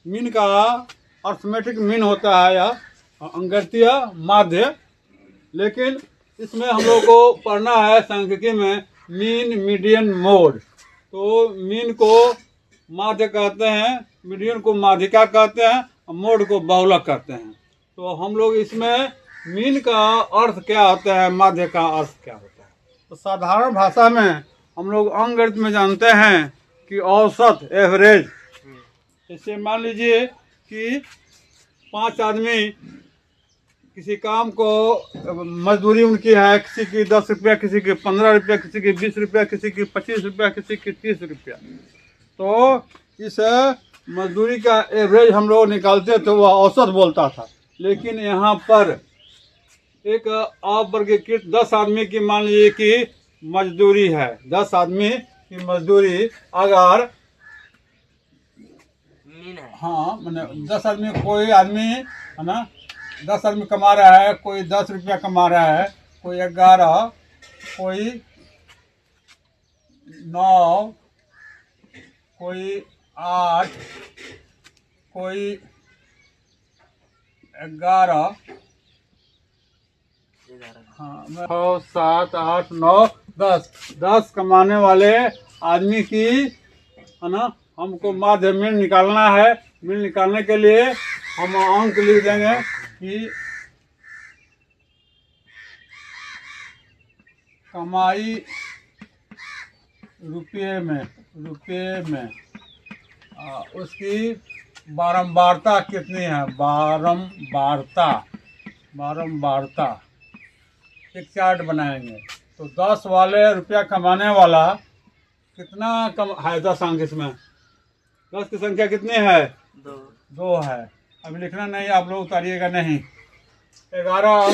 Mean का arithmetic mean होता है या अंगृहस्थीय माध्य, लेकिन इसमें हम लोग को पढ़ना है सांख्यिकी में मीन, मीडियन, मोड। तो मीन को माध्य कहते हैं, मीडियन को माध्यिका कहते हैं और मोड को बहुलक कहते हैं। तो हम लोग इसमें मीन का अर्थ क्या होता है, माध्य का अर्थ क्या होता है, तो साधारण भाषा में हम लोग अंकगणित में जानते हैं कि औसत, एवरेज। जैसे मान लीजिए कि 5 आदमी किसी काम को, मजदूरी उनकी है, किसी की 10 रुपया, किसी की 15 रुपया, किसी की 20 रुपया, किसी की 25 रुपया, किसी की 30 रुपया। तो इस मजदूरी का एवरेज हम लोग निकालते तो वह औसत बोलता था। लेकिन यहाँ पर एक अवर्गीकृत 10 आदमी की मान लीजिए कि मजदूरी है, 10 आदमी की मजदूरी अगर, हाँ मैंने 10 आदमी, कोई आदमी है ना 10 आदमी कमा रहा है, कोई 10 रुपया कमा रहा है, कोई 11, कोई 9, कोई 8, कोई 11, हाँ 6, 7, 8, 9, 10 कमाने वाले आदमी की है ना हमको माध्य मीन निकालना है। मीन निकालने के लिए हम अंक लिख देंगे कि कमाई रुपये में उसकी बारंबारता कितनी है, बारंबारता एक चार्ट बनाएंगे। तो 10 वाले रुपया कमाने वाला कितना कम है, 10 अंक, इसमें 10 की संख्या कितनी है, 2 है। अभी लिखना नहीं, आप लोग उतारिएगा नहीं। 11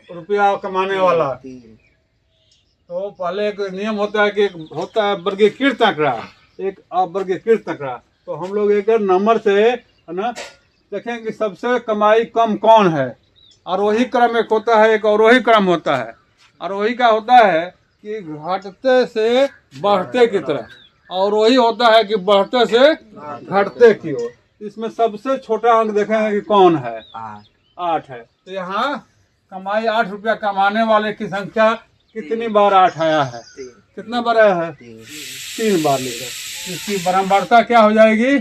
रुपया कमाने वाला, तो पहले एक नियम होता है कि होता है वर्गीकृत आंकड़ा, एक अवर्गीकृत आंकड़ा। तो हम लोग एक नंबर से है ना देखें कि सबसे कमाई कम कौन है। आरोही क्रम एक होता है, एक अवरोही क्रम होता है। आरोही का होता है कि घटते से बढ़ते की तरह, अवरोही होता है कि बढ़ते से घटते की ओर। इसमें सबसे छोटा अंक देखेंगे कि कौन है, 8 है। तो यहाँ कमाई 8 रुपया कमाने वाले की संख्या कितनी बार 8 आया है, कितना बार आया है, 3 बार लिखा। इसकी बारंबारता क्या हो जाएगी,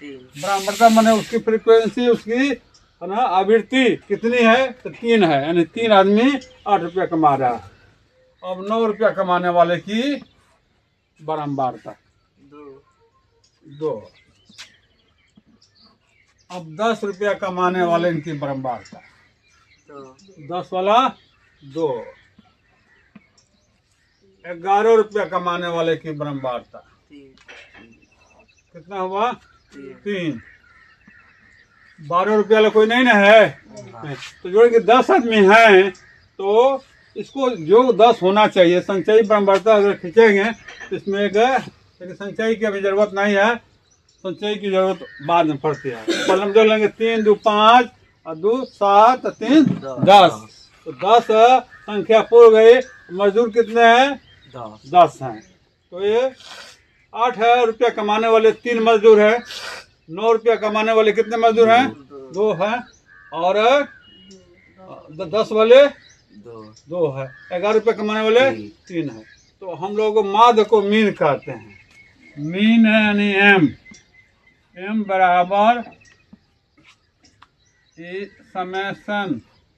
बारंबारता माने उसकी फ्रीक्वेंसी, उसकी है ना आवृत्ति कितनी है, तो 3 है, यानी 3 आदमी 8 रुपया कमा रहा है। अब 9 रुपया कमाने वाले की बारंबारता 2। अब 10 रुपया कमाने वाले की बारंबारता 10 वाला 2। 11 रुपया कमाने वाले की बारंबारता कितना हुआ, 3। 12 रुपया वाला कोई नहीं ना है, तो जोड़ के 10 आदमी हैं, तो इसको जो 10 होना चाहिए, संचयी बारंबारता अगर खींचेंगे तो इसमें एक, लेकिन संचयी की अभी जरूरत नहीं है, संचयी की जरूरत बाद में पड़ती है। पहले हम जोड़ लेंगे 3 2 5 और 2 7 3 10। तो 10 संख्या पूर्ण गई। मजदूर कितने हैं, 10 हैं। तो ये 8 रुपया कमाने वाले 3 मजदूर हैं। 9 रुपया कमाने वाले कितने मजदूर हैं, 2 हैं। और 10 वाले 2 है। 11 रुपया कमाने वाले 3 है। तो हम लोग माध्य को मीन कहते हैं। मीन है यानी एम बराबर समेशन